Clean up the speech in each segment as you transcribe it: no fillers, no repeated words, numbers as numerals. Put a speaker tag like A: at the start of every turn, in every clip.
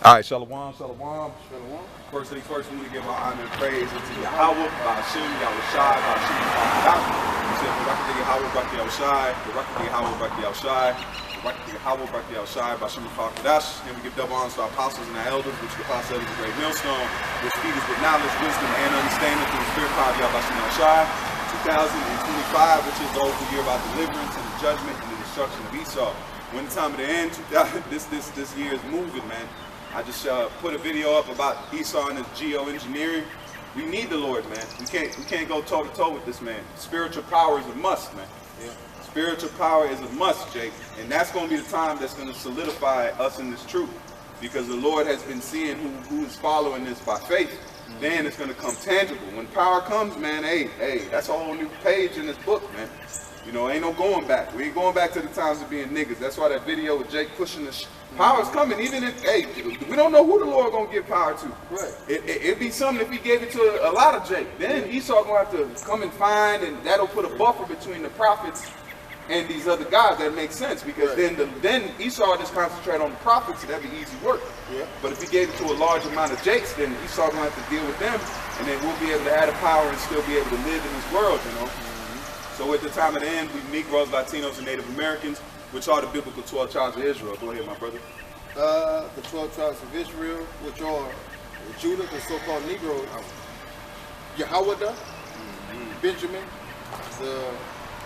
A: All right, shalom, shalom.
B: Shalom.
A: First things first, we want to give our honor and praise to Yahweh, Ba'ashim, Yahushai, Ba'ashim, Ba'adah. We say, Barakah Yahweh, Barakah Yahushai, Barakah Yahweh, Barakah Yahushai, Barakah Yahweh, Barakah Yahushai, Ba'ashim, Ba'adah. And we give double honors to our apostles and our elders, which the apostle is a great millstone, which feed us with knowledge, wisdom, and understanding through the spirit power of Yahweh, Ba'ashim, Yahushai. 2025, which is the over year about deliverance and the judgment and the destruction of Esau. When the time of the end, this year is moving, man. I just put a video up about Esau and his geoengineering. We need the Lord, man. We can't go toe to toe with this man. Spiritual power is a must, man. Yeah. Spiritual power is a must, Jake. And that's going to be the time that's going to solidify us in this truth. Because the Lord has been seeing who is following this by faith. Mm-hmm. Then it's going to come tangible. When power comes, man, hey, that's a whole new page in this book, man. You know, ain't no going back. We ain't going back to the times of being niggas. That's why that video with Jake pushing the power's coming. Even if, hey, we don't know who the Lord gonna give power to. Right. It'd be something if he gave it to a lot of Jake. Then Esau gonna have to come and find, and that'll put a buffer between the prophets and these other guys. That makes sense because then Esau just concentrate on the prophets, and that'd be easy work. Yeah. But if he gave it to a large amount of Jakes, then Esau gonna have to deal with them, and then we'll be able to have the power and still be able to live in this world, you know. So at the time of the end, we Negroes, Latinos, and Native Americans, which are the biblical 12 tribes of Israel. Go ahead, my brother.
B: The 12 tribes of Israel, which are Judah, the so-called Negroes, Yehoiada, Benjamin, the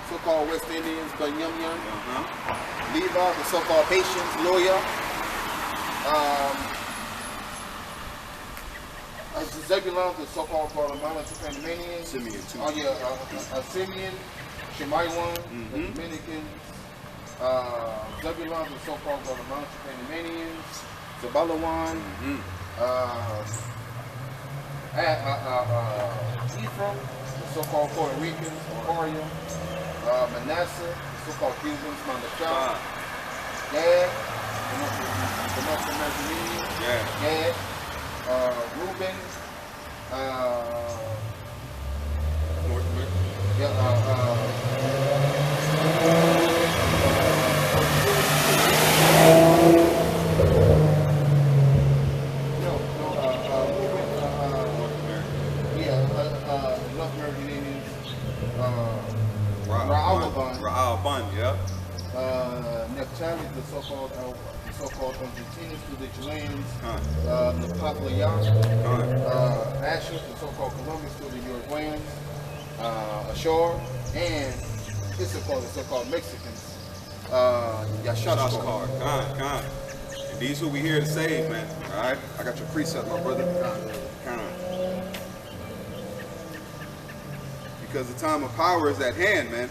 B: so-called West Indians, Banyamyan, Levi, the so-called Haitians, Loya, Zebulon, the so-called Guatemalans, Panamanians,
A: Simeon, too.
B: Oh yeah, Simeon, Shemaiwan, the Dominicans, Zebulon, the so-called Guatemalans, Panamanians, Zabalawan, Ephraim, the so-called Puerto Ricans, Oria, Manasseh, the so-called Cubans, Mandashah, Gad, the North American Gad, Reuben,
A: North America.
B: North American Indians,
A: Ra'al-Bun, yeah.
B: Naphtali, the so-called Argentinians, the Chileans, Napaplayans, Asher, the so-called Colombians, to the Uruguayans, Ashore, and Issachar, the so-called Mexicans, Yashashkar.
A: And these who we here to save, man. All right, I got your precept, my brother. Because the time of power is at hand, man.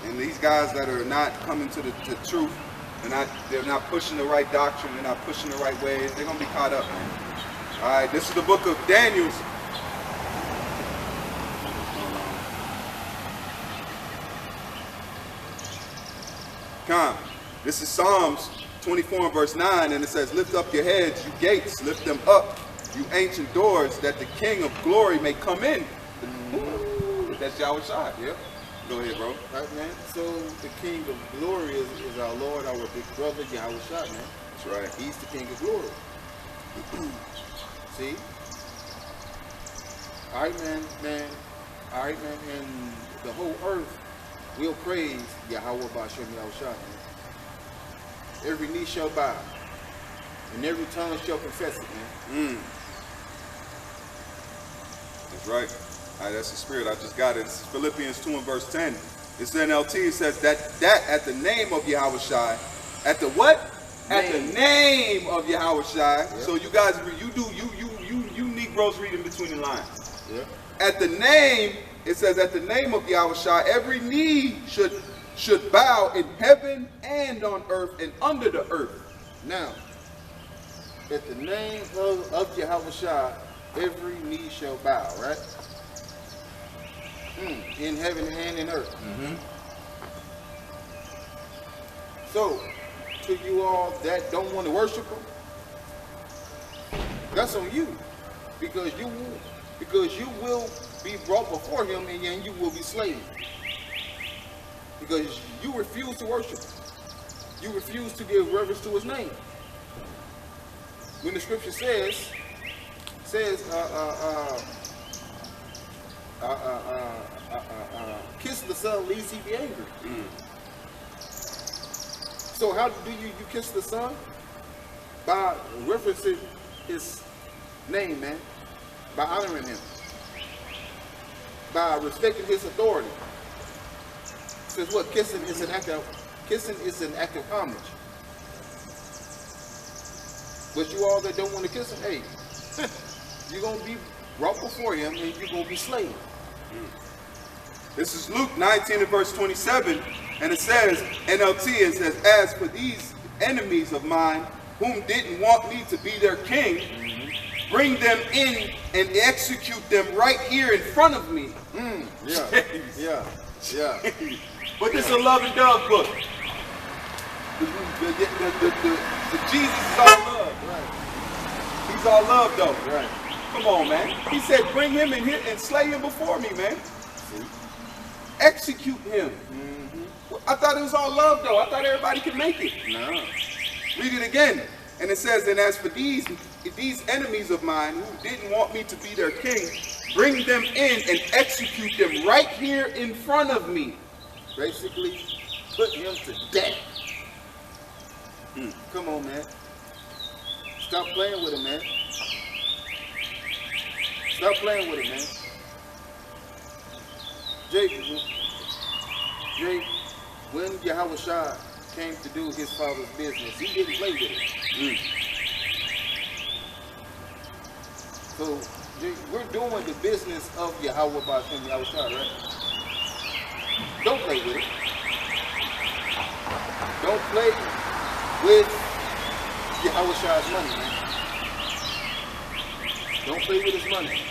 A: And these guys that are not coming to the truth, they're not pushing the right doctrine, they're not pushing the right ways, they're gonna be caught up, man. All right, this is the book of Daniel. This is Psalms 24 and verse 9, and it says, "Lift up your heads, you gates, lift them up, you ancient doors, that the King of glory may come in." That's Yahushua. Yep. Go ahead, bro.
B: Right, man. So the King of glory is our Lord, our big brother, Yahushua, man.
A: That's right.
B: He's the King of glory. See? All right, man. All right, man. And the whole earth will praise Yahweh Ba'ashem Yahushua, man. Every knee shall bow, and every tongue shall confess it, man.
A: That's right. All right, that's the spirit. I just got it. It's Philippians 2 and verse 10. It's NLT. It says that at the name of Yahushua, at the what? At the name of Yahushua. Yep. So you guys, you Negroes reading between the lines. Yep. At the name, it says at the name of Yahushua, every knee should bow in heaven and on earth and under the earth.
B: Now, at the name of Yahushua, every knee shall bow, right? In heaven and in earth. So, to you all that don't want to worship him, that's on you, because you will be brought before him, and you will be slain. Because you refuse to worship him. You refuse to give reverence to his name. When the scripture says, kiss the son lest he be angry. So how do you kiss the son? By referencing his name, man. By honoring him. By respecting his authority. Says what? Kissing is an act of homage. But you all that don't want to kiss him, hey, you're going to be brought before him and you're going to be slain.
A: This is Luke 19 and verse 27, and it says, NLT, it says, as for these enemies of mine, whom didn't want me to be their king, bring them in and execute them right here in front of me.
B: Yeah.
A: But this is a love and dove book. The Jesus is all love.
B: Right.
A: He's all love, though.
B: Right.
A: Come on, man. He said, bring him in here and slay him before me, man.
B: See?
A: Execute him. I thought it was all love, though. I thought everybody could make it.
B: No.
A: Read it again. And it says, and as for these enemies of mine who didn't want me to be their king, bring them in and execute them right here in front of me.
B: Basically, put him to death. Come on, man. Stop playing with him, man. Stop playing with him, man. Jake, when Yahushua came to do his father's business, he didn't play with it. So, Jake, we're doing the business of Yahweh Ba'ashem Yahushua, right? Don't play with it. Don't play with Yahushua's money, man. Don't play with his money.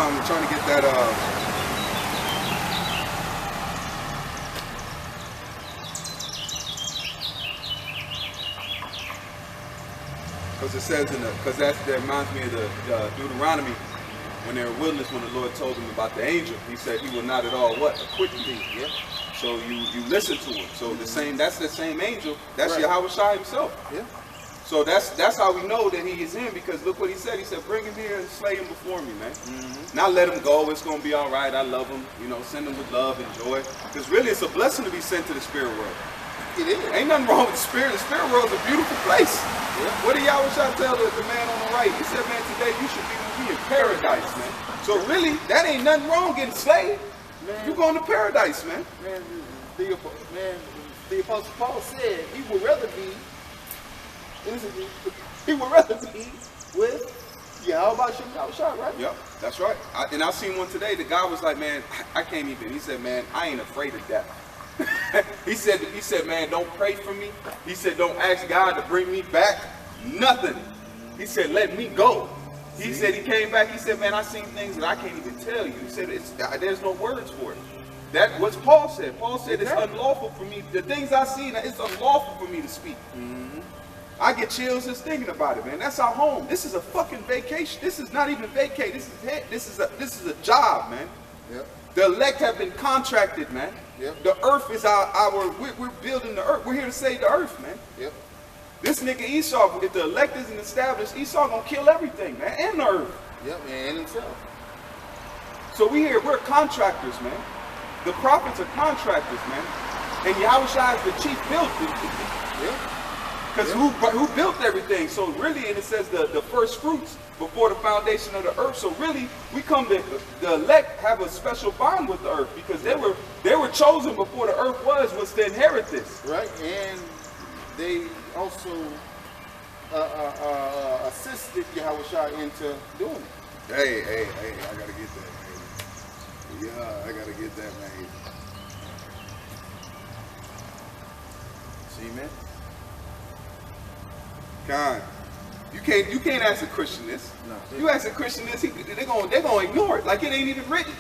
A: I'm trying to get that, because it says because that reminds me of the Deuteronomy, when they were wilderness, when the Lord told them about the angel, he said he will not at all what? Acquit thee. Yeah. So you listen to him. So that's the same angel. That's right. Yahushua himself. Yeah. So that's how we know that he is him, because look what he said. He said, bring him here and slay him before me, man. Now let him go. It's going to be all right. I love him. You know, send him with love and joy. Because really it's a blessing to be sent to the spirit world.
B: It is.
A: Ain't nothing wrong with the spirit. The spirit world is a beautiful place. Yeah. What did Yahushua tell the man on the right? He said, man, today you should be with me in paradise, man. So really, that ain't nothing wrong getting slayed. You going to paradise, man.
B: Man, the Apostle Paul said he would rather be with Yahweh Yahushua, right?
A: Yep, that's right. And I seen one today. The guy was like, man, I can't even. He said, man, I ain't afraid of death. he said, man, don't pray for me. He said, don't ask God to bring me back. Nothing. He said, let me go. He said, he came back. He said, man, I seen things that I can't even tell you. He said, there's no words for it. That's what Paul said. Paul said it's unlawful for me. The things I see, it's unlawful for me to speak. I get chills just thinking about it, man. That's our home. This is a fucking vacation. This is not even vacate. This is a job, man.
B: Yep.
A: The elect have been contracted, man. Yep. The earth is we're building the earth. We're here to save the earth, man.
B: Yep.
A: This nigga Esau, if the elect isn't established, Esau gonna kill everything, man, and the earth.
B: Yep, man, and himself.
A: So we're contractors, man. The prophets are contractors, man. And Yahushua is the chief builder.
B: Yeah.
A: Because who built everything? So really, and it says the first fruits before the foundation of the earth. So really, the elect have a special bond with the earth, because they were chosen before the earth was to inherit this.
B: Right, and they also assisted Yahushua into doing it.
A: Hey, I gotta get that, man. Yeah, I gotta get that, man.
B: See, man.
A: God, you can't ask a Christian this.
B: No.
A: You ask a Christian this, they're gonna ignore it like it ain't even written.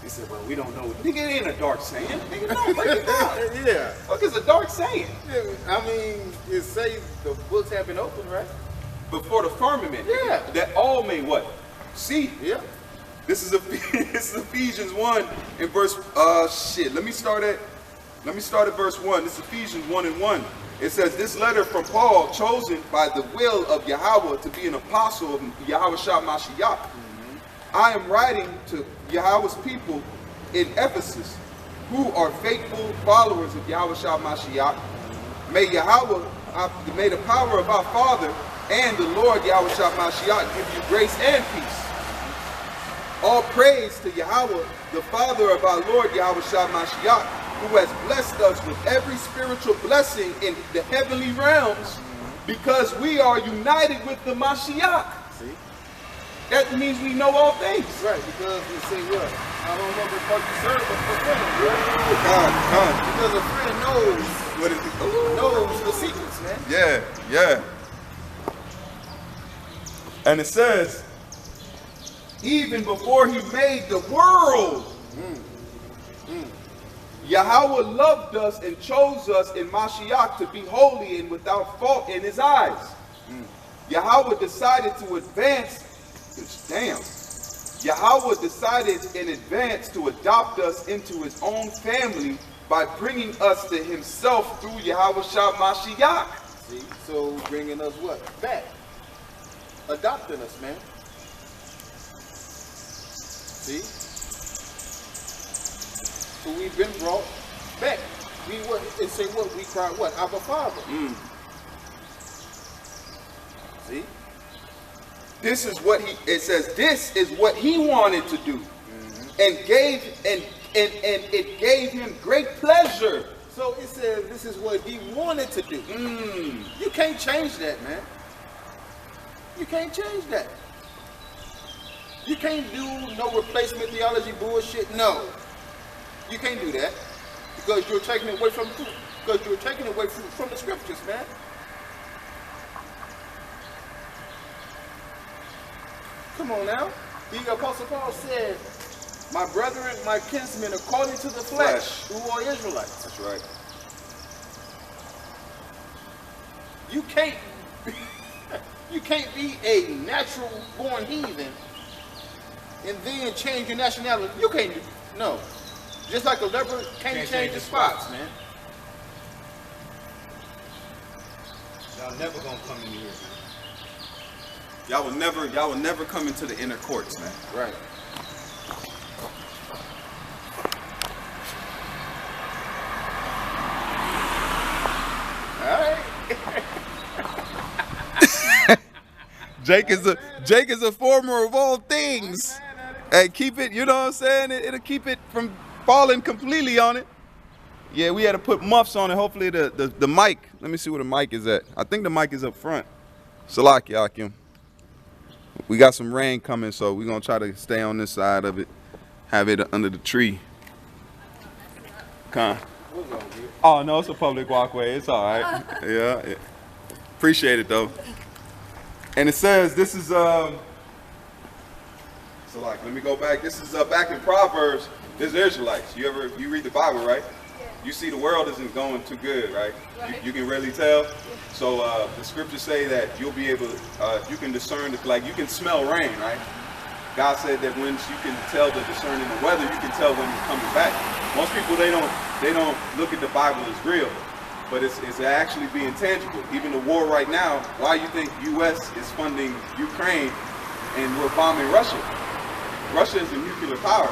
A: He said, well, we don't know. Nigga, it ain't a dark saying. Nigga, no, break it down.
B: Yeah.
A: Fuck is a dark saying?
B: Yeah, I mean, it says the books have been opened, right?
A: Before the firmament.
B: Yeah.
A: That all may what? see.
B: Yeah.
A: This is Ephesians 1 and verse let me start at verse 1. This is Ephesians 1 and 1. It says, this letter from Paul, chosen by the will of Yahweh to be an apostle of Yahweh Shah Mashiach. I am writing to Yahweh's people in Ephesus, who are faithful followers of Yahweh Shah Mashiach. May the power of our Father and the Lord Yahweh Shah Mashiach give you grace and peace. All praise to Yahweh, the Father of our Lord Yahweh Shah Mashiach, who has blessed us with every spiritual blessing in the heavenly realms, because we are united with the Mashiach.
B: See?
A: That means we know all things.
B: Right, because we say what? I don't know the fuck you serve, but for friend, right?
A: God.
B: Because a friend knows
A: What is it?
B: knows the secrets, man.
A: Yeah. And it says, even before he made the world, Yahweh loved us and chose us in Mashiach to be holy and without fault in his eyes. Yahweh decided to advance, Yahweh decided in advance to adopt us into his own family by bringing us to himself through Yahweh Shah Mashiach.
B: See, so bringing us what? Back. Adopting us, man. See? So we've been brought back. It say what? We cry what? Our Father. See?
A: This is what it says, this is what he wanted to do. And it gave him great pleasure.
B: So it says this is what he wanted to do. You can't change that, man. You can't change that. You can't do no replacement theology bullshit. No. You can't do that. Because you're taking it away from the truth. Because you're taking it away from the scriptures, man. Come on now. The Apostle Paul said, my brethren, my kinsmen, according to the flesh, who are Israelites.
A: That's right.
B: You can't be a natural born heathen and then change your nationality. You can't do no. Just like a leopard can't change his spots, man.
C: Y'all never gonna come in here.
A: Y'all will never come into the inner courts, man.
B: Right. All right.
A: Jake is a former of all things. Hey, keep it, you know what I'm saying? It'll keep it from falling completely on it. Yeah, we had to put muffs on it. Hopefully the mic, let me see where the mic is at. I think the mic is up front. Salaki Akim. We got some rain coming, so we're gonna try to stay on this side of it. Have it under the tree. Oh no, it's a public walkway. It's all right. Yeah. Appreciate it though. And it says this is so like, let me go back. This is back in Proverbs. This is Israelites. You read the Bible, right? Yeah. You see the world isn't going too good, right? You can really tell. Yeah. So the scriptures say that you'll be able to, you can discern, like you can smell rain, right? God said that when you can tell the discerning the weather, you can tell when it's coming back. Most people, they don't look at the Bible as real, but it's actually being tangible. Even the war right now, why you think U.S. is funding Ukraine and we're bombing Russia? Russia is a nuclear power.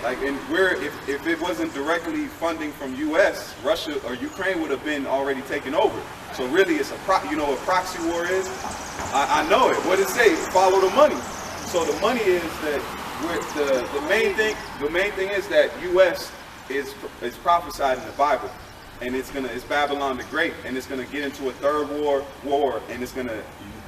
A: Like, and if it wasn't directly funding from U.S., Russia or Ukraine would have been already taken over. So really, it's you know what proxy war is? I know it. What it say? Follow the money. So the money is that the main thing is that U.S. is prophesied in the Bible, and it's Babylon the Great, and it's gonna get into a third war, and it's gonna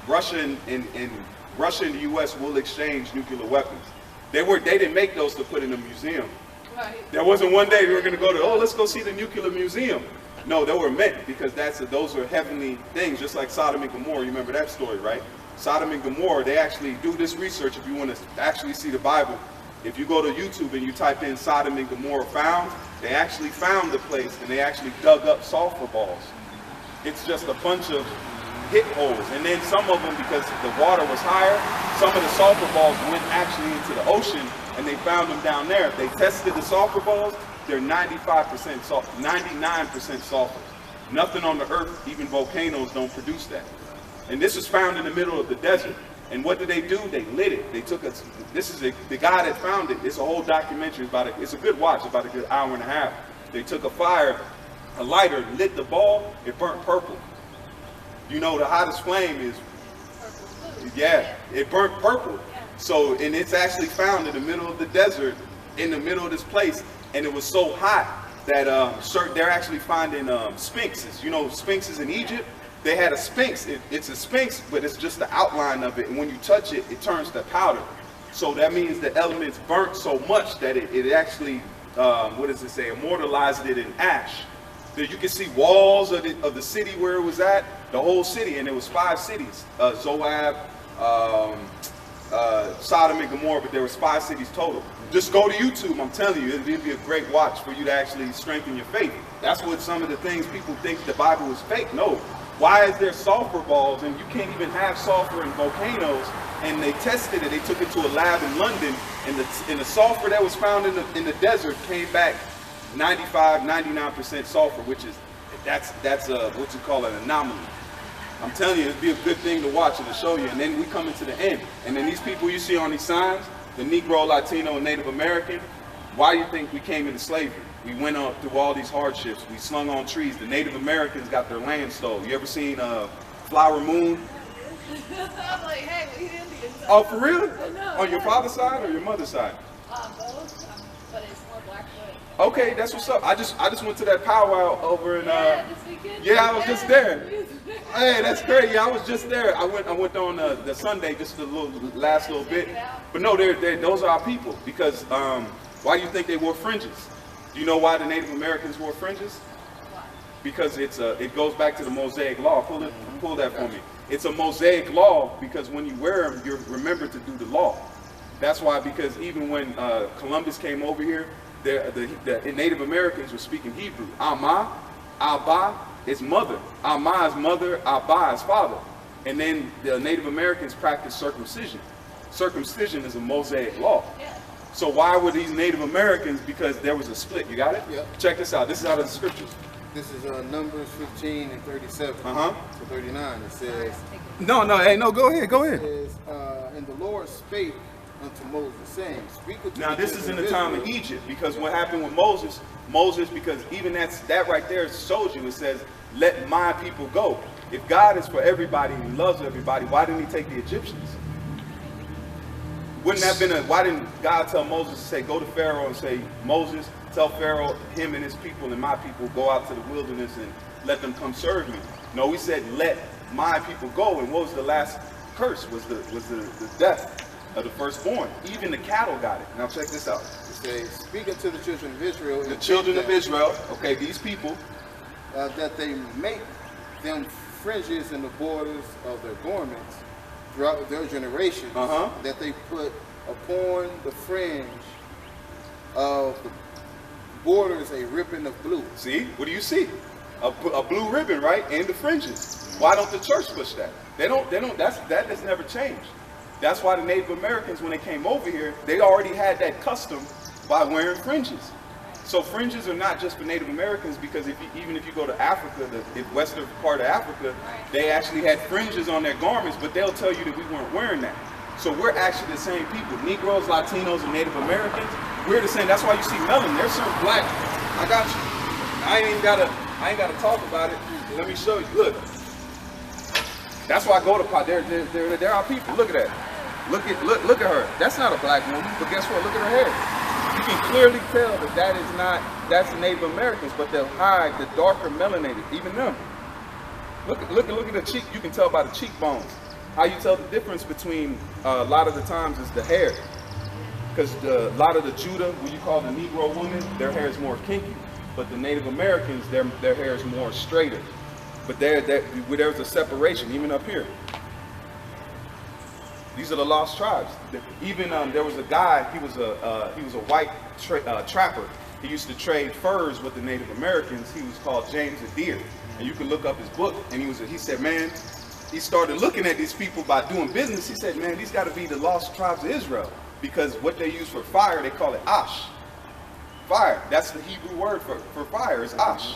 A: Russia and the U.S. will exchange nuclear weapons. They didn't make those to put in a museum. Right. There wasn't one day we were gonna go to, let's go see the nuclear museum. No, they were meant because those are heavenly things, just like Sodom and Gomorrah. You remember that story, right? Sodom and Gomorrah, they actually do this research if you want to actually see the Bible. If you go to YouTube and you type in Sodom and Gomorrah found, they actually found the place and they actually dug up sulfur balls. It's just a bunch of hit holes. And then some of them, because the water was higher, some of the sulfur balls went actually into the ocean, and they found them down there. They tested the sulfur balls, they're 95% sulfur, 99% sulfur. Nothing on the earth, even volcanoes, don't produce that. And this was found in the middle of the desert. And what did they do? They lit it. They took us. This is the guy that found it. It's a whole documentary it's a good watch, about a good hour and a half. They took a fire, a lighter, lit the ball, it burnt purple. You know, the hottest flame is, yeah, it burnt purple. So, and it's actually found in the middle of the desert, in the middle of this place, and it was so hot that they're actually finding sphinxes. You know, sphinxes in Egypt. They had a sphinx. It's a sphinx, but it's just the outline of it. And when you touch it, it turns to powder. So that means the elements burnt so much that it actually, what does it say, immortalized it in ash. That you can see walls of the city where it was at, the whole city, and it was 5 cities. Zoab, Sodom and Gomorrah, but there was 5 cities total. Just go to YouTube, I'm telling you, it'd be a great watch for you to actually strengthen your faith. That's what some of the things people think the Bible is fake. No. Why is there sulfur balls, and you can't even have sulfur in volcanoes? And they tested it. They took it to a lab in London, and the sulfur that was found in the desert came back 95, 99% sulfur, which is that's what you call an anomaly. I'm telling you, it'd be a good thing to watch and to show you. And then we come into the end, and then these people you see on these signs, the Negro, Latino, and Native American. Why do you think we came into slavery? We went up through all these hardships. We slung on trees. The Native Americans got their land stole. You ever seen Flower Moon?
D: I'm like, hey, we Indians.
A: Oh, for real?
D: No,
A: On your father's side or your mother's side?
D: Both, but it's more Blackfoot.
A: Okay, that's what's up. I just went to that powwow over in
D: Yeah, this weekend.
A: yeah, I was just there. Hey, that's great. Yeah, I was just there. I went on the Sunday, just last little bit. But no, those are our people. Because why do you think they wore fringes? Do you know why the Native Americans wore fringes?
D: Why?
A: Because it goes back to the Mosaic law. Pull that for me. It's a Mosaic law because when you wear them, you're remembered to do the law. That's why, because even when Columbus came over here, the Native Americans were speaking Hebrew. Amma, Abba is mother. Amma is mother, Abba is father. And then the Native Americans practiced circumcision. Circumcision is a Mosaic law.
D: Yeah.
A: So why were these Native Americans? Because there was a split. You got it?
B: Yeah.
A: Check this out. This is out of the scriptures.
B: This is Numbers 15 and 37 to 39. It says,
A: No, hey, no, go ahead, go
B: it says, and the Lord spake unto Moses, saying, speak unto
A: Now
B: the
A: this is in
B: children
A: the
B: of
A: time of
B: Israel."
A: Egypt, because what happened with Moses, because even that right there shows you, it says, let my people go. If God is for everybody and he loves everybody, why didn't he take the Egyptians? Wouldn't that been why didn't God tell Moses to say, go to Pharaoh and say, Moses, tell Pharaoh, him and his people and my people go out to the wilderness and let them come serve me? No, he said, let my people go. And what was the last curse? Was the death of the firstborn. Even the cattle got it. Now check this out.
B: It says, speak unto the children of Israel.
A: The children of Israel, okay, these people,
B: that they make them fringes in the borders of their garments throughout their generations, that they put upon the fringe of the borders a ribbon of blue.
A: see, what do you see? A blue ribbon, right? And the fringes. Why don't the church push that? That has never changed. That's why the Native Americans, when they came over here, they already had that custom by wearing fringes. So fringes are not just for Native Americans, because even if you go to Africa, the western part of Africa, they actually had fringes on their garments, but they'll tell you that we weren't wearing that. So we're actually the same people. Negroes, Latinos, and Native Americans, we're the same. That's why you see melanin. There's certain black. I got you. I ain't gotta talk about it. Let me show you. Look. That's why I go to pot. They're our people. Look at that. Look at her. That's not a black woman, but guess what? Look at her hair. You can clearly tell that that's Native Americans, but they'll hide the darker melanated, even them. Look at the cheek. You can tell by the cheekbones. How you tell the difference between a lot of the times is the hair. Because a lot of the Judah, what you call the Negro women, their hair is more kinky. But the Native Americans, their hair is more straighter. But there's a separation, even up here. These are the lost tribes. Even there was a guy. He was a white trapper. He used to trade furs with the Native Americans. He was called James Adair, and you can look up his book. And he said, man, he started looking at these people by doing business. He said, man, these got to be the lost tribes of Israel, because what they use for fire, they call it ash. Fire. That's the Hebrew word for fire, is ash.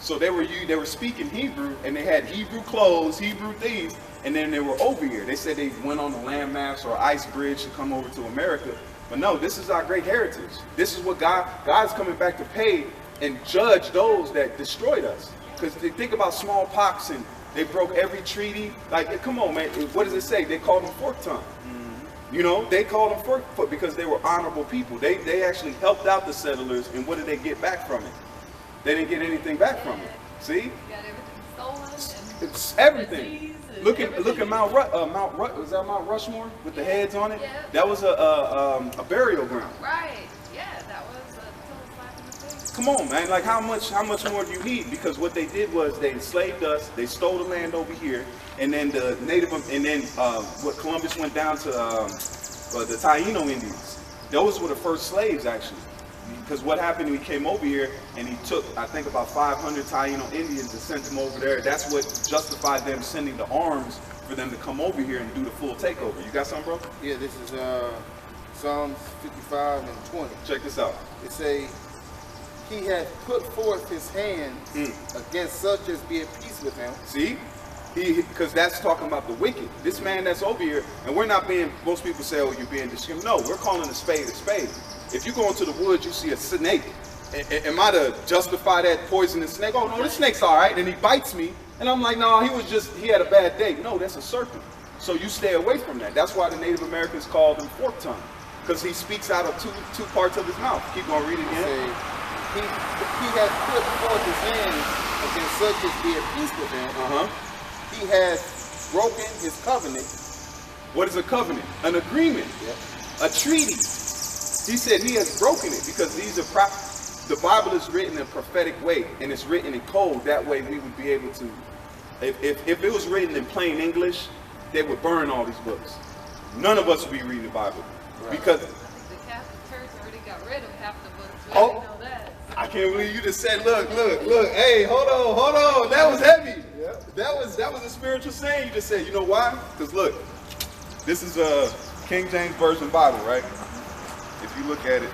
A: So they were speaking Hebrew, and they had Hebrew clothes, Hebrew things, and then they were over here. They said they went on the landmass or ice bridge to come over to America. But no, this is our great heritage. This is what God's coming back to pay and judge those that destroyed us. Because they think about smallpox, and they broke every treaty. Like, come on, man. What does it say? They called them fork tongue. You know, they called them fork foot because they were honorable people. They actually helped out the settlers, and what did they get back from it? They didn't get anything back from it. See?
D: You got everything stolen. And
A: It's everything.
D: disease and
A: Look at
D: everything.
A: Mount was that Mount Rushmore with the heads on it?
D: Yeah.
A: That was a burial ground.
D: Right. Yeah, that was a total slap in the face.
A: Come on, man. Like, how much more do you need? Because what they did was they enslaved us. They stole the land over here, and then the what Columbus went down to the Taino Indians. Those were the first slaves, actually. Because what happened, he came over here and he took, I think, about 500 Taino Indians and sent them over there. That's what justified them sending the arms for them to come over here and do the full takeover. You got something, bro?
B: Yeah, this is Psalms 55 and 20.
A: Check this out.
B: It say, he hath put forth his hands against such as be at peace with him.
A: See? Because that's talking about the wicked. This man that's over here, and we're not being, most people say, oh, you're being discriminated. No, we're calling a spade a spade. If you go into the woods, you see a snake. Am I to justify that poisonous snake? Oh, no, this snake's all right, and he bites me. And I'm like, no, he had a bad day. No, that's a serpent. So you stay away from that. That's why the Native Americans called him fork tongue, because he speaks out of two parts of his mouth. Keep going, read it
B: It
A: again.
B: say, he hath put forth his hands against such as be at peace with him. He has broken his covenant.
A: What is a covenant? An agreement.
B: Yep.
A: A treaty. He said he has broken it because these are the Bible is written in a prophetic way, and it's written in code. That way we would be able to, if it was written in plain English, they would burn all these books. None of us would be reading the Bible.
B: Right.
A: Because
D: I think the Catholic Church already got rid of half the books. We
A: Oh.
D: didn't know that.
A: I can't believe you just said, look, hey, hold on. That was heavy.
B: Yep.
A: That was a spiritual saying you just said. You know why? Because look, this is a King James Version Bible, right? If you look at it,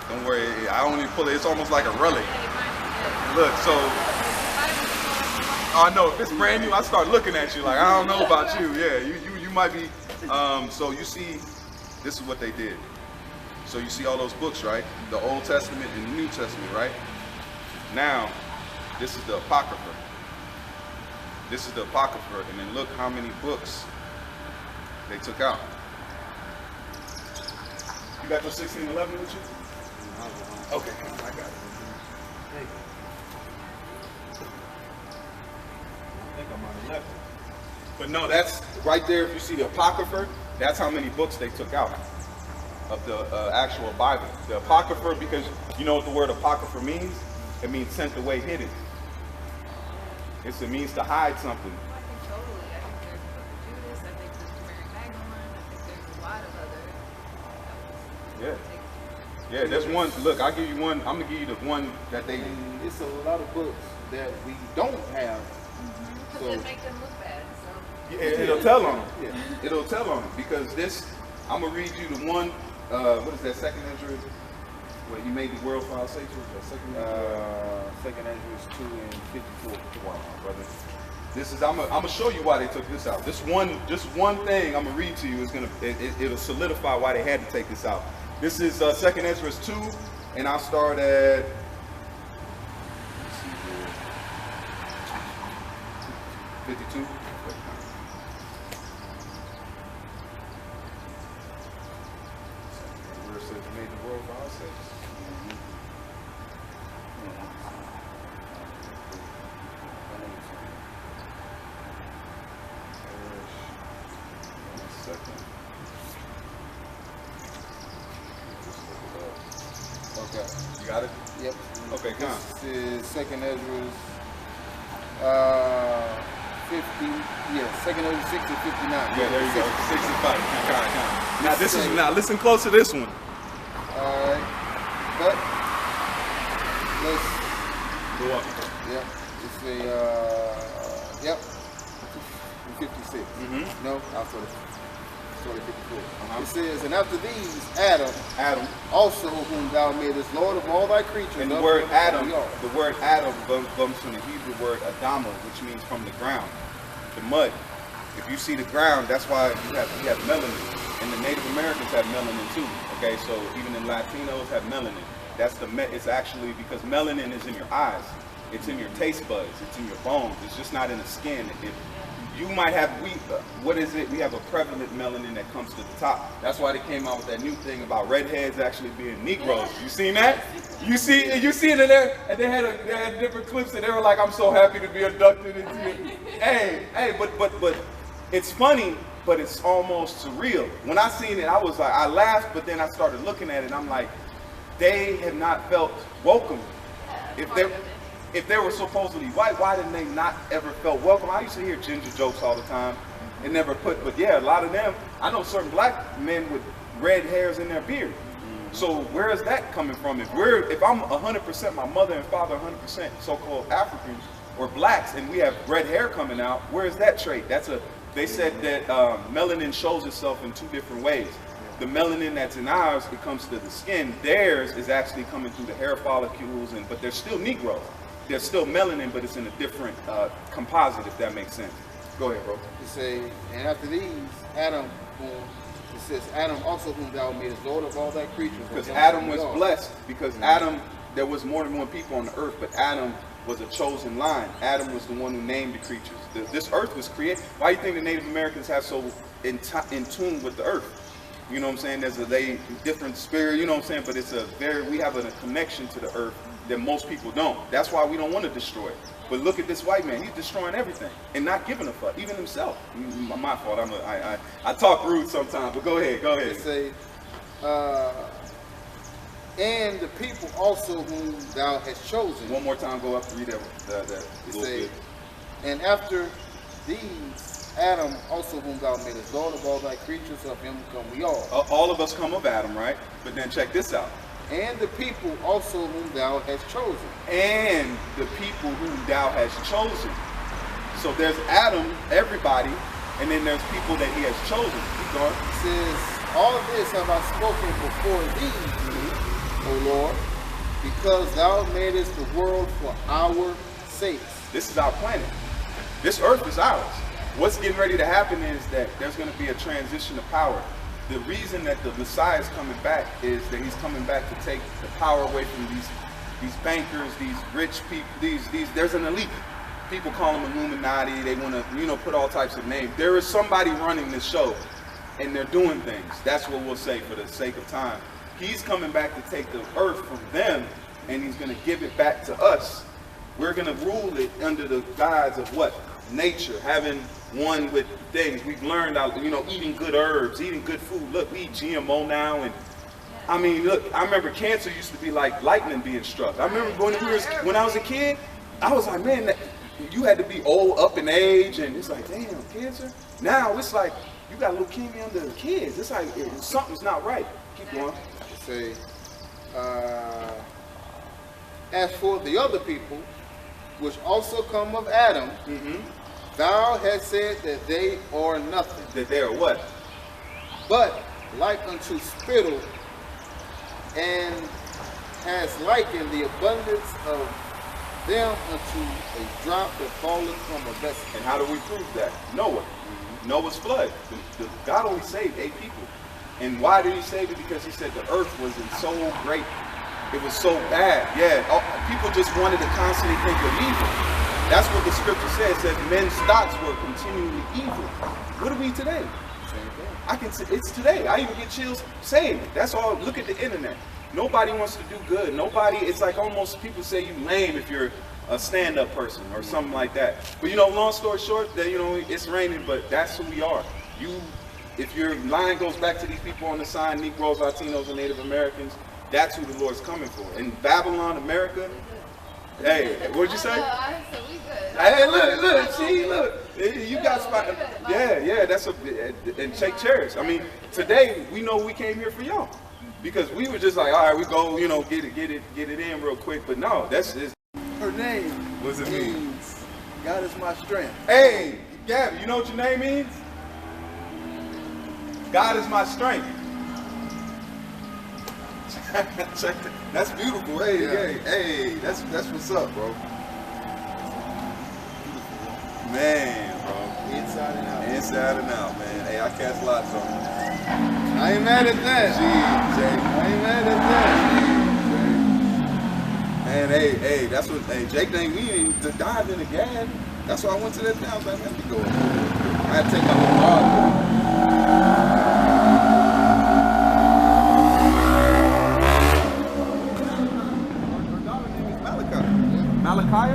A: don't worry, I don't even pull it. It's almost like a relic. Look, so, I know, if it's brand new, I start looking at you like, I don't know about you. Yeah, you might be, so you see, this is what they did. So you see all those books, right? The Old Testament and the New Testament, right? Now, this is the Apocrypha. This is the Apocrypha, and then look how many books they took out. You got your 1611 with you? Okay, I got it. I think I might have left it. But no, that's right there. If you see the Apocrypha, that's how many books they took out of the actual Bible. The Apocrypha, because you know what the word Apocrypha means? It means sent away, hidden. It means to hide something.
D: I think totally. I think there's the Book of Judas. I think there's Mary Magdalene. I think there's a lot of other.
A: Yeah. Yeah, there's one. Look, I'll give you one. I'm going to give you the one that they.
B: And it's a lot of books that we don't have.
D: Because it make them look bad. So.
A: Yeah, it'll tell on them.
B: Yeah.
A: It'll tell on them because this. I'm gonna read you the one. What is that? Second Ezra. Where he made the world for our sakes. Second
B: Ezra 2 and 54.
A: Wow, brother. This is. I'm gonna show you why they took this out. Just one thing I'm gonna read to you is gonna. It'll solidify why they had to take this out. This is Second Ezra 2, and I'll start at. Let's see here. 52. Where it says he made the world for our sakes. Okay, you got it?
B: Yep.
A: Okay, come on.
B: This is Second Ezra's 50. Yeah, Second Ezra 6 and 59.
A: Yeah, there you go. 65. Now this is listen close to this one.
B: Alright. But let's
A: Go up.
B: yep. It's a yep. 56.
A: Mm-hmm.
B: No, I'll start at 54. It says, and after these, Adam also whom thou madest Lord of all thy creatures.
A: And the word Adam comes from the Hebrew word Adama, which means from the ground, the mud. If you see the ground, that's why you have melanin. And the Native Americans have melanin too. Okay, so even the Latinos have melanin. It's actually because melanin is in your eyes, it's in your taste buds, it's in your bones. It's just not in the skin. You might have, what is it? We have a prevalent melanin that comes to the top. That's why they came out with that new thing about redheads actually being Negroes. You seen that? You see it in there? And they had different clips and they were like, I'm so happy to be abducted into it. Hey, but it's funny, but it's almost surreal. When I seen it, I was like, I laughed, but then I started looking at it and I'm like, they have not felt welcome. If they were supposedly white, why didn't they not ever felt welcome? I used to hear ginger jokes all the time. It never but yeah, a lot of them, I know certain black men with red hairs in their beard. So where is that coming from? If I'm 100%, my mother and father 100% so-called Africans or blacks, and we have red hair coming out, where is that trait? They said that melanin shows itself in two different ways. The melanin that's in ours, it comes to the skin. Theirs is actually coming through the hair follicles, but they're still Negroes. They're still melanin, but it's in a different composite, if that makes sense. Go ahead, bro.
B: It say, and after these, Adam also whom thou madest Lord of all thy creatures.
A: Because Adam was blessed, because Adam, there was more than one people on the earth, but Adam was a chosen line. Adam was the one who named the creatures. This earth was created. Why do you think the Native Americans have so in tune with the earth? You know what I'm saying? There's a different spirit, you know what I'm saying? But we have a connection to the earth that most people don't. That's why we don't want to destroy it. But look at this white man, he's destroying everything and not giving a fuck, even himself. My fault, I talk rude sometimes, but go ahead.
B: It say, and the people also whom thou hast chosen.
A: One more time, go up and read that.
B: It say, and after these, Adam also whom thou madest Lord of all thy creatures, of him come we all.
A: All of us come of Adam, right? But then check this out.
B: And the people also whom thou hast chosen.
A: And the people whom thou hast chosen. So there's Adam, everybody, and then there's people that he has chosen. Keep going.
B: It says, all of this have I spoken before thee, O Lord, because thou madest the world for our sakes.
A: This is our planet. This earth is ours. What's getting ready to happen is that there's going to be a transition of power. The reason that the Messiah is coming back is that he's coming back to take the power away from these bankers, these rich people, there's an elite. People call them Illuminati, they want to, put all types of names. There is somebody running this show, and they're doing things. That's what we'll say for the sake of time. He's coming back to take the earth from them, and he's going to give it back to us. We're going to rule it under the guise of what? Nature, having one with things. We've learned, eating good herbs, eating good food. Look, we eat GMO now, and I mean, look, I remember cancer used to be like lightning being struck. I remember when I was a kid, I was like, man, you had to be old, up in age, and it's like, damn, cancer. Now it's like, you got leukemia under the kids. It's like, something's not right. Keep going.
B: Say, as for the other people, which also come of Adam, thou hast said that they are nothing.
A: That they are what?
B: But like unto spittle, and has likened the abundance of them unto a drop that falleth from a vessel.
A: And how do we prove that? Noah. Noah's flood. God only saved 8 people. And why did he save it? Because he said the earth was in so great, it was so bad. Yeah, people just wanted to constantly think of evil. That's what the scripture says, that men's thoughts were continually evil. What are we today? It's today. I even get chills saying it. That's all. Look at the internet. Nobody wants to do good. Nobody, it's like almost people say you lame if you're a stand-up person or something like that. But long story short, that it's raining, but that's who we are. If your line goes back to these people on the sign, Negroes, Latinos, and Native Americans, that's who the Lord's coming for. In Babylon, America, hey, what'd you say?
D: I said we good.
A: Hey, look, you got spot. Yeah, that's and shake chairs. I mean, today we know we came here for y'all because we were just like, all right, we go, get it in real quick. But no, that's just
B: her name.
A: What's it mean?
B: God is my strength.
A: Hey, Gabby, you know what your name means? God is my strength. Check that. That's beautiful. Hey, hey, that's what's up, bro. Man, bro.
B: Inside and out.
A: Inside and out, man. Hey, I cast lots on you.
B: I ain't mad at that.
A: Jeez, Jay.
B: I ain't mad at that.
A: And hey, that's what, hey, Jake didn't mean to dive in again. That's why I went to that town. I was like, let me go. I had to take my little dog. Her daughter's name is Malachi.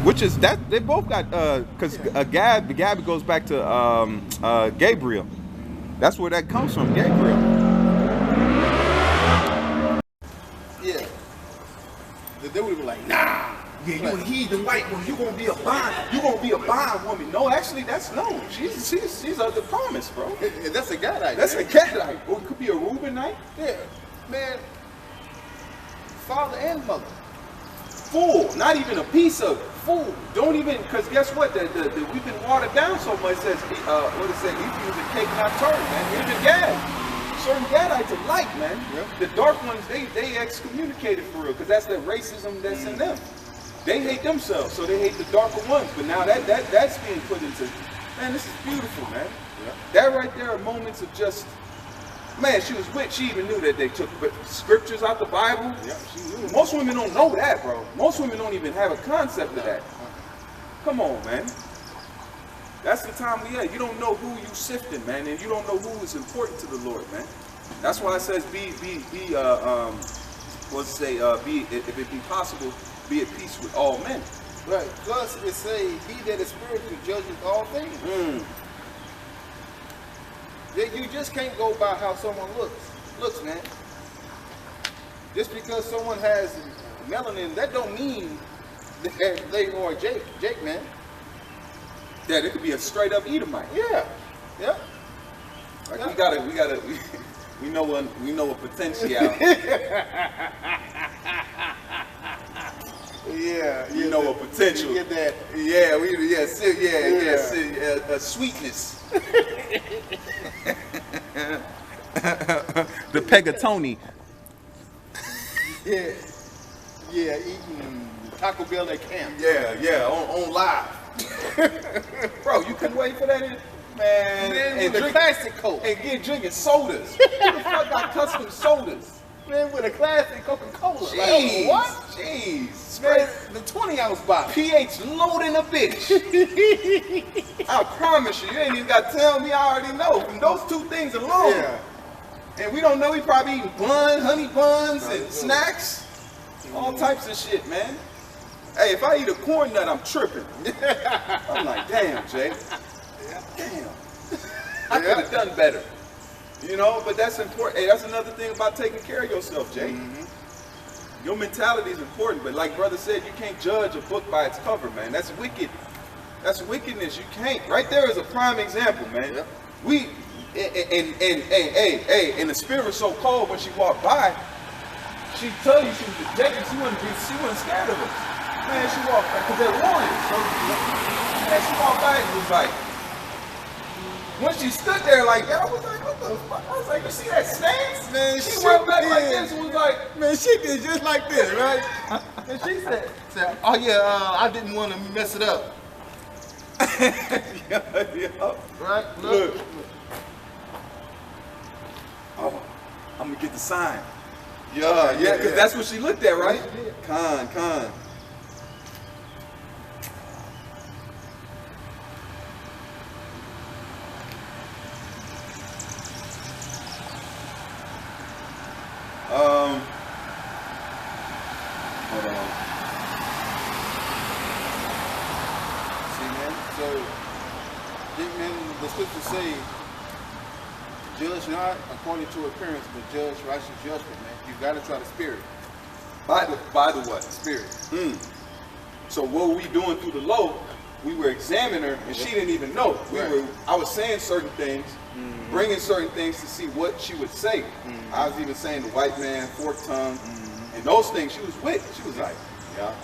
A: Which is that they both got because Gabby goes back to Gabriel. That's where that comes from, Gabriel.
B: Yeah. They would be like, nah.
A: Yeah, you a heathen white woman. You gonna be a bond woman. No, actually, that's no. She's of the promise, bro.
B: That's a Gadite.
A: That's a Gadite. Or it could be a Reubenite.
B: Yeah, man. Father and mother.
A: Full, not even a piece of it. Full. Don't even, because guess what? We've been watered down so much. Says what it say? Ephraim is a cake not turned, man. Even Gad. Certain Gadites are light, man.
B: Yep.
A: The dark ones, they excommunicated for real, because that's the racism that's in them. They hate themselves, so they hate the darker ones. But now that's being put into, man, this is beautiful, man.
B: Yep.
A: That right there are moments of just, man, she was with, she even knew that they took scriptures out the Bible.
B: Yep, she knew.
A: Most women don't know that, bro. Most women don't even have a concept of that. Come on, man. That's the time we at. You don't know who you sifting, man, and you don't know who is important to the Lord, man. That's why it says if it be possible, be at peace with all men.
B: Right. Plus it say, he that is spiritual judges all things. You just can't go by how someone looks, man. Just because someone has melanin, that don't mean that they are Jake, man.
A: Yeah, it could be a straight up Edomite.
B: Yeah.
A: Like we know a potential.
B: Yeah.
A: You know a potential.
B: You get that.
A: A sweetness. The Pegatoni.
B: Yeah, eating Taco Bell at camp.
A: On live. Bro, you couldn't wait for that, man.
B: And with a classic Coke.
A: And drinking sodas. Who the fuck got custom sodas?
B: Man, with a classic Coca-Cola.
A: Jeez,
B: like, what?
A: Jeez.
B: Man, the 20-ounce bottle.
A: pH loading a bitch. I promise you ain't even got to tell me. I already know from those two things alone.
B: Yeah.
A: And we don't know he probably eating buns, honey buns, and snacks. All types of shit, man. Hey, if I eat a corn nut, I'm tripping. I'm like, damn, Jay. Damn. I could have done better. You know, but that's important. Hey, that's another thing about taking care of yourself, Jay. Your mentality is important, but like brother said, you can't judge a book by its cover, man. That's wicked. That's wickedness. You can't. Right there is a prime example, man.
B: Yep.
A: And the spirit was so cold when she walked by, she told you she was rejected. She wasn't scared of us. Man, she walked by, because they're warriors. So, man, she walked by and was like, when she stood there like that, I was like, what the fuck? I was like, you see that stance? Man, she went back like this and was like,
B: Man, she did just like this, right? And she said, oh yeah, I didn't want to mess it up. Right?
A: Look. Oh, I'm gonna get the sign. Yeah, because that's what she looked at, right? Con. Hold on.
B: See, man? So, man, the scriptures say, judge not according to appearance, but judge righteous judgment, man. You gotta try the spirit.
A: By the what?
B: Spirit.
A: So what were we doing through the low? We were examining her, and she didn't even know. I was saying certain things, bringing certain things to see what she would say. I was even saying the white man, forked tongue, and those things she was with. She was like, yeah.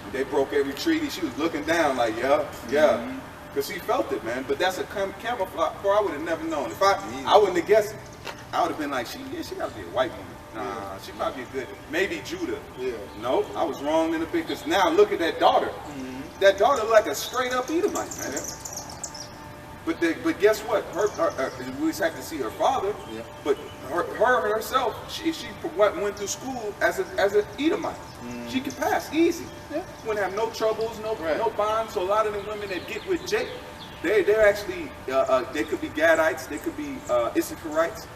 A: And they broke every treaty. She was looking down like, yeah. Because he felt it, man. But that's a camouflage. I would have never known. If I wouldn't have guessed. I would have been like, she got to be a white woman. Nah, she probably a good, maybe Judah.
B: Yeah.
A: Nope, I was wrong in the big. Because now look at that daughter. That daughter look like a straight up Edomite, man. But guess what? We just have to see her father.
B: Yeah.
A: But her herself, she went through school as an Edomite. She could pass easy.
B: Yeah.
A: Wouldn't have no troubles, no bonds. So a lot of the women that get with Jake, they're actually they could be Gadites, they could be Issacharites.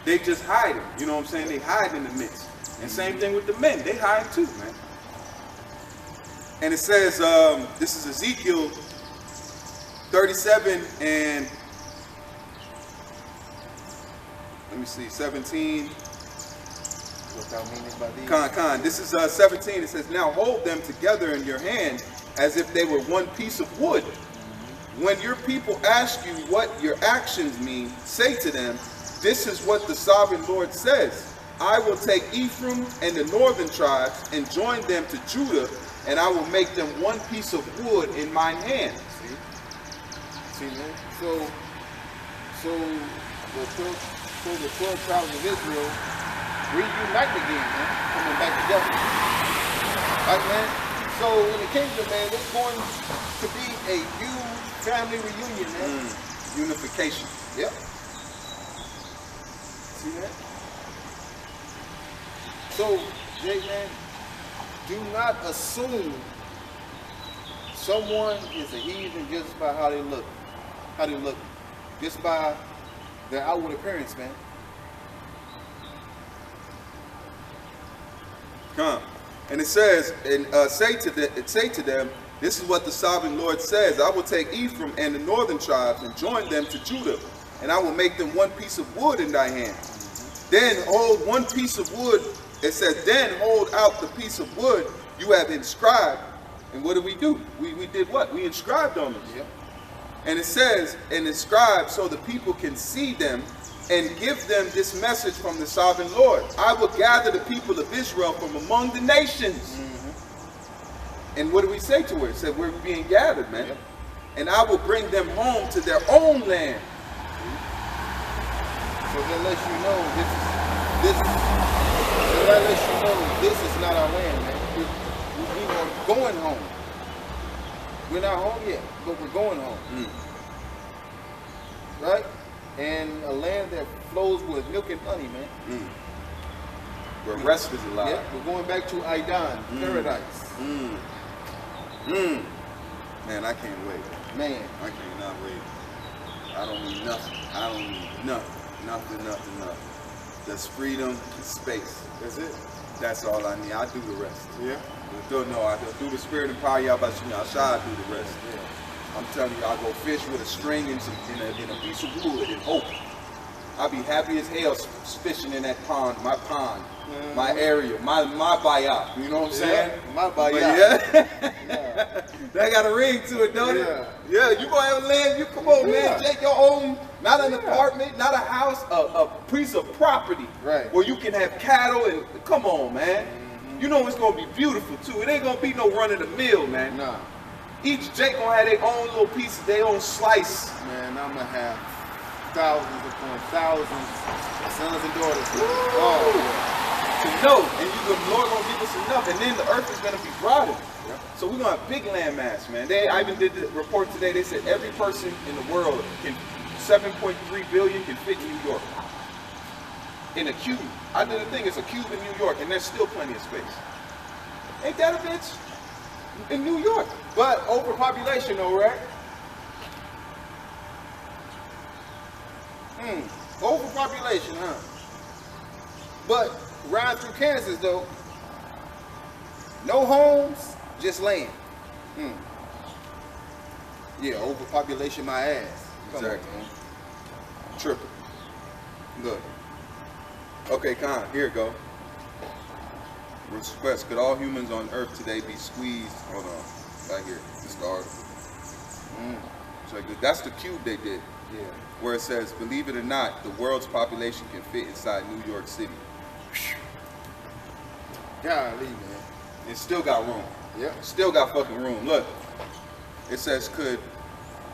A: They just hide them. You know what I'm saying? They hide in the midst. And same thing with the men. They hide too, man. And it says, this is Ezekiel 37 and let me see, 17.
B: What thou meanest by these?
A: This is 17. It says, now hold them together in your hand as if they were one piece of wood. When your people ask you what your actions mean, say to them, this is what the sovereign Lord says. I will take Ephraim and the northern tribes and join them to Judah, and I will make them one piece of wood in mine hand.
B: See, man. So the 12 tribes of Israel reunite again, man. Coming back together. Right, man? So in the kingdom, man, it's going to be a huge family reunion, man.
A: Unification.
B: Yep. See that? So, Jay, man, do not assume someone is a heathen just by how they look. Just by their outward appearance, man.
A: And it says, and say to them, this is what the sovereign Lord says. I will take Ephraim and the northern tribes and join them to Judah, and I will make them one piece of wood in thy hand. Then hold one piece of wood. It says, then hold out the piece of wood you have inscribed. And what did we do? We did what? We inscribed on them.
B: Yep.
A: And it says, and inscribe so the people can see them and give them this message from the sovereign Lord. I will gather the people of Israel from among the nations. And what do we say to her? It said, we're being gathered, man.
B: Yep.
A: And I will bring them home to their own land.
B: So that lets you know this is not our land, man. We are going home. We're not home yet, but we're going home. Right? And a land that flows with milk and honey, man.
A: Where rest is alive.
B: Yeah, we're going back to Aidan, paradise.
A: Man, I can't wait.
B: Man.
A: I cannot wait. I don't need nothing. I don't need nothing. Nothing. Just freedom and space. That's it. That's all I need. I do the rest.
B: Yeah.
A: I do the spirit and power. Y'all about I shall do the rest.
B: Yeah.
A: I'm telling you, I go fish with a string and in a piece of wood and hope. I'll be happy as hell fishing in that pond, my area, my bayou. You know what I'm saying?
B: My bayou.
A: Yeah. That got a ring to it, don't it? Yeah, you gonna have land. You come on, man. Take your own, not an apartment, not a house, a piece of property,
B: right?
A: Where you can have cattle and come on, man. You know it's gonna be beautiful too. It ain't gonna be no run of the mill, man.
B: Nah.
A: Each Jake gonna have their own little piece, their own slice.
B: Man, I'm gonna have thousands upon thousands of sons and daughters.
A: To know, and the Lord gonna give us enough, and then the earth is gonna be broadened.
B: Yep.
A: So we're gonna have big land mass, man. I even did the report today. They said every person in the world 7.3 billion can fit in New York. In a cube. I did a thing, it's a cube in New York, and there's still plenty of space. Ain't that a bitch? In New York.
B: But overpopulation though, right? Overpopulation, huh? But riding through Kansas though, no homes, just land. Yeah, overpopulation my ass. Come
A: Exactly.
B: on, man.
A: Triple. Look. Okay, Con, here it go. Request, could all humans on earth today be squeezed? Hold on. Right here. This is the article. So that's the cube they did.
B: Yeah.
A: Where it says, believe it or not, the world's population can fit inside New York City.
B: Golly, man.
A: It still got room.
B: Yeah.
A: Still got fucking room. Look. It says, could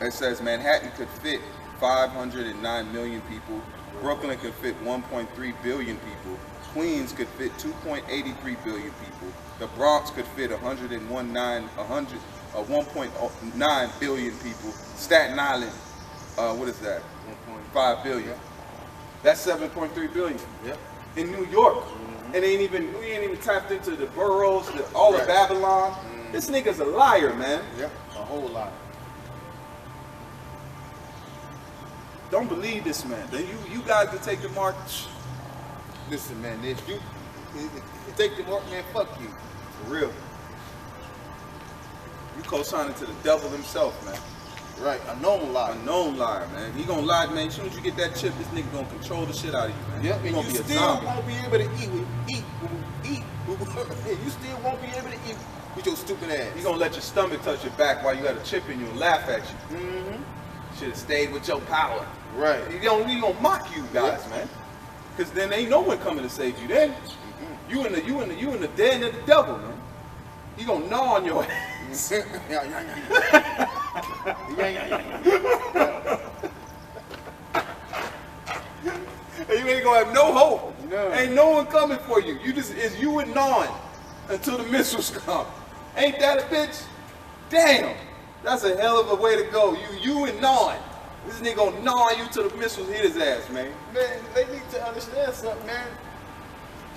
A: It says Manhattan could fit 509 million people. Brooklyn could fit 1.3 billion people. Queens could fit 2.83 billion people. The Bronx could fit 1.9 billion people. Staten Island, what is that? 1.5 billion. That's 7.3 billion.
B: Yep.
A: In New York, and we ain't even tapped into the boroughs, all of Babylon. This nigga's a liar, man.
B: Yep. A whole lot.
A: Don't believe this man. Then you guys can take the mark.
B: Listen, man, if you take the mark, man, fuck you.
A: For real. You co-signing to the devil himself, man.
B: Right, a known liar.
A: A known liar, man. He gonna lie, man. As soon as you get that chip, this nigga gonna control the shit out of you, man.
B: Yep, and
A: gonna
B: you
A: be a
B: still
A: zombie.
B: won't be able to eat. You still won't be able to eat with your stupid ass.
A: You gonna let your stomach touch your back while you got a chip in you and laugh at you. Should have stayed with your power.
B: Right.
A: He gonna mock you guys, man. Cause then ain't no one coming to save you. Then you in the den of the devil, man. He gonna gnaw on your ass. And you ain't gonna have no hope.
B: No.
A: Ain't no one coming for you. It's you and gnawing until the missiles come. Ain't that a bitch? Damn. That's a hell of a way to go. You and gnawing. This nigga gonna gnaw you till the missiles hit his ass, man.
B: Man, they need to understand something, man.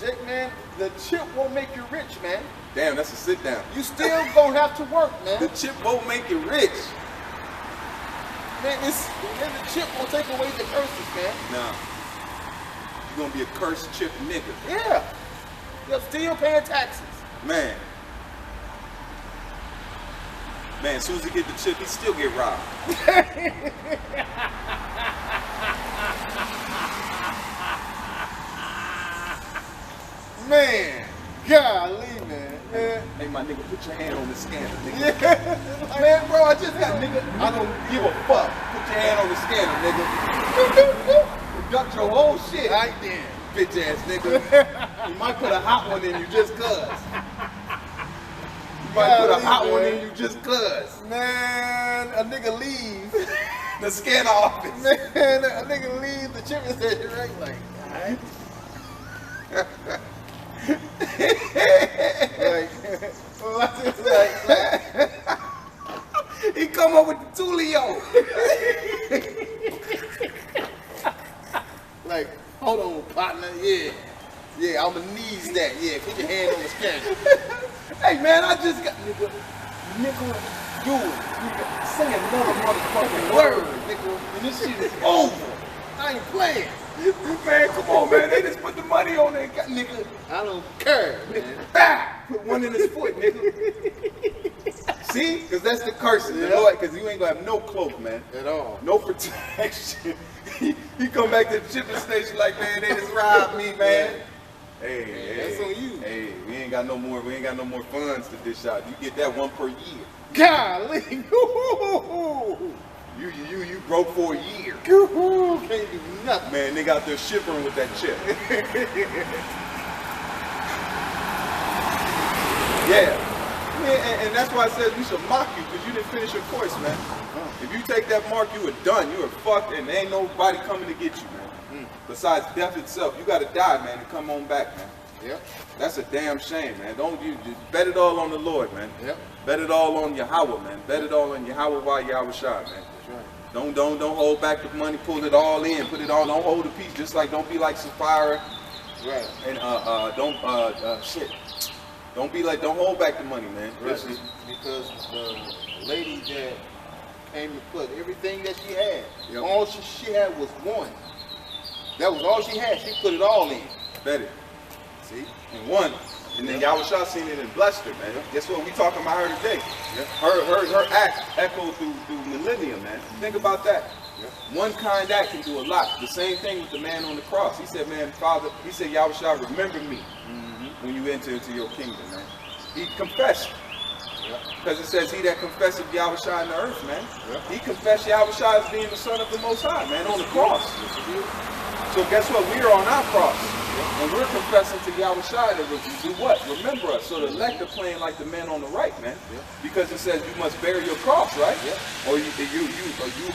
B: Jake, man, the chip won't make you rich, man.
A: Damn, that's a sit down.
B: You still gonna have to work, man.
A: The chip won't make you rich.
B: Man, the chip won't take away the curses, man.
A: Nah. You gonna be a cursed chip nigga.
B: Yeah. You're still paying taxes.
A: Man. Man, as soon as he get the chip, he still get robbed.
B: Man, golly, man.
A: Hey, my nigga, put your hand on the scanner, nigga.
B: Yeah.
A: Man, bro, I just got, nigga, I don't give a fuck. Put your hand on the scanner, nigga. Duck your whole shit.
B: I did.
A: Bitch ass nigga. You might put a hot one in you just cuz. You might put a hot one in you just cuz.
B: Man, a nigga leaves.
A: The scanner office.
B: Man, a nigga leaves the chip and says, right, like, alright.
A: He come up with the Tulio.
B: Like, hold on, partner. Yeah, I'ma need that. Yeah, put your hand on the scanner.
A: Hey man, I just got nigga, you say another motherfucking word, nigga, and this shit is over.
B: I ain't playing.
A: Man, come on, man. They just put the money on there, nigga.
B: I don't care, man.
A: Bah! Put one in his foot, nigga. See? Because that's the curse of the Lord, because you ain't gonna have no cloak, man.
B: At all.
A: No protection. He come back to the shipping station like, man, they just robbed me, man. Hey,
B: That's on you.
A: Hey, we ain't got no more funds to dish out. You get that one per year.
B: Golly.
A: You broke for a year.
B: Can't do nothing.
A: Man, they got there shivering with that chip. Yeah. And that's why I said we should mock you, because you didn't finish your course, man. If you take that mark, you were done. You were fucked, and there ain't nobody coming to get you, man. Besides death itself. You gotta die, man, to come on back, man.
B: Yep.
A: That's a damn shame, man. Don't you just bet it all on the Lord, man.
B: Yep.
A: Bet it all on Yahweh, man. Bet it all on Yahweh while Yahweh shine, man.
B: That's right.
A: Don't hold back the money, pull it all in, put it all, don't hold the piece, just like don't be like Sapphira.
B: Right.
A: And don't hold back the money, man.
B: Right. Because the lady that came and put everything that she had, all she had was one. That was all she had. She put it all in.
A: Bet it.
B: See?
A: And one. And then Yahweh Shah seen it and blessed her, man. Guess what? We talking about her today. Her act echoed through millennia, man. Think about that. One kind act can do a lot. The same thing with the man on the cross. He said, man, Father, he said, Yahweh Shah, remember me when you enter into your kingdom, man. He confessed. Because it says, he that confesseth Yahweh Shah in the earth, man. He confessed Yahweh Shah as being the Son of the Most High, man, on the cross. So guess what? We are on our cross. And we're confessing to Yahushua that we do what? Remember us. So the elect are playing like the men on the right, man. Because it says you must bear your cross, right? Or you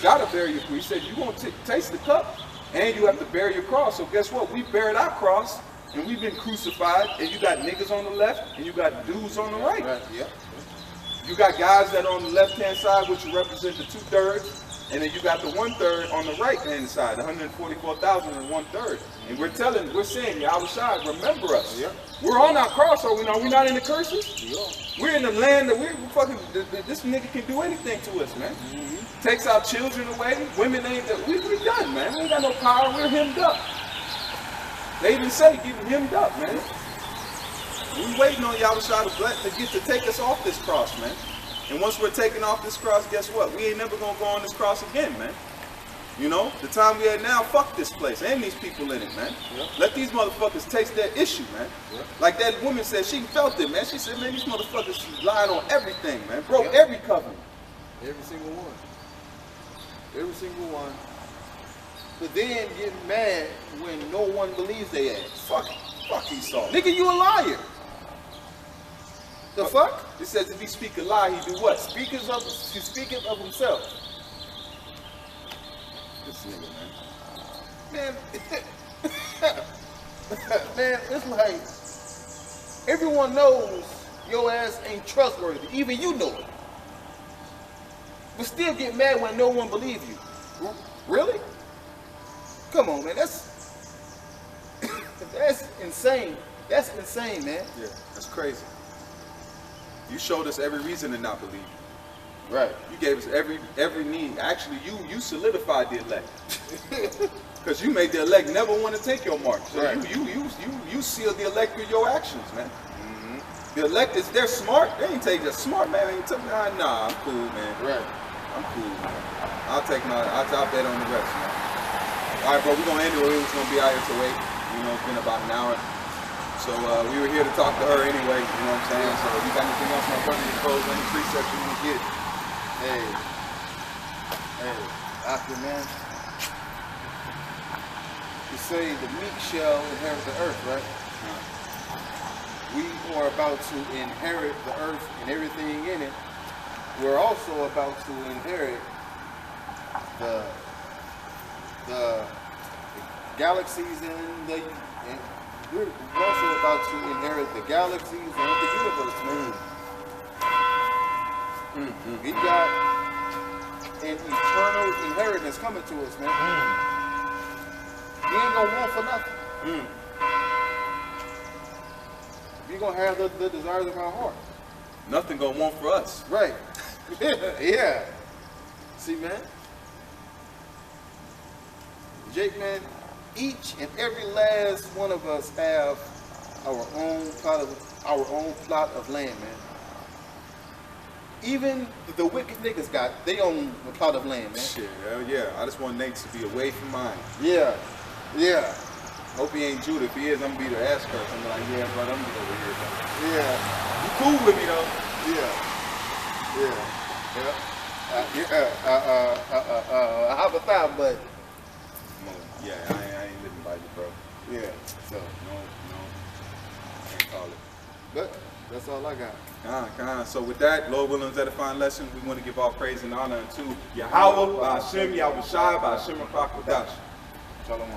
A: gotta bear your. He said you gonna taste the cup, and you have to bear your cross. So guess what? We buried our cross, and we've been crucified. And you got niggas on the left, and you got dudes on the right. You got guys that are on the left-hand side, which represent the 2/3. And then you got the 1/3 on the right-hand side, 144,000 and 1/3. And we're saying, Yahushua, remember us. We're on our cross, are we not? We're not in the curses? We're in the land that we're fucking, this nigga can do anything to us, man. Takes our children away, women ain't, we're done, man. We ain't got no power, we're hemmed up. They even say, get hemmed up, man. We waiting on Yahushua to take us off this cross, man. And once we're taking off this cross, guess what? We ain't never gonna go on this cross again, man. You know, the time we at now, fuck this place and these people in it, man. Let these motherfuckers taste their issue, man. Like that woman said, she felt it, man. She said, man, these motherfuckers lied on everything, man. Broke every covenant.
B: Every single one. Every single one. But then get mad when no one believes they ass.
A: Fuck Esau.
B: Nigga, you a liar. The fuck?
A: It says if he speak a lie, he do what?
B: He speaketh of himself.
A: This nigga,
B: Man, man, it's like everyone knows your ass ain't trustworthy. Even you know it. But still get mad when no one believes you. Really? Come on, man. That's insane. That's insane, man.
A: Yeah, that's crazy. You showed us every reason to not believe.
B: Right.
A: You gave us every need. Actually, you solidified the elect. Because you made the elect never want to take your mark. So
B: right.
A: you sealed the elect through your actions, man. The elect they're smart. They ain't take just smart, man. They ain't took nah, I'm cool, man.
B: Right.
A: I'm cool, man. I'll bet on the rest, man. All right, bro, we're gonna end it. It was gonna be out here till 8. You know, it's been about an hour. So we were here to talk to her anyway, you know what I'm saying? So if you got anything else, my brother, to close, any precepts you want to get?
B: Hey, after man, you say the meek shall inherit the earth, right? We are about to inherit the earth and everything in it. We're also about to inherit the galaxies and we're also about to inherit the galaxies and the universe, man. We got an eternal inheritance coming to us, man. We ain't gonna want for nothing. We gonna have the desires of our heart.
A: Nothing gonna want for us.
B: Right. Yeah. See, man? Jake, man, each and every last one of us have our own plot of land, man. Even the wicked niggas got they own a plot of land, man.
A: Shit, hell yeah. I just want Nate to be away from mine.
B: Yeah. Yeah.
A: Hope he ain't Judah. If he is, I'm gonna be the ass curse. I'm like, yeah, bro, I'm gonna be over here, bro.
B: Yeah.
A: You cool with me though?
B: Yeah. I have a thought, but
A: yeah, I ain't living by you, bro.
B: yeah. So
A: No, can't call it.
B: but that's all I got.
A: So with that, Lord willing, edifying lesson, we want to give all praise and honor unto Yahweh, Ba'ashem, Yahushua, Ba'ashem, Rakakadash.
B: Shalom.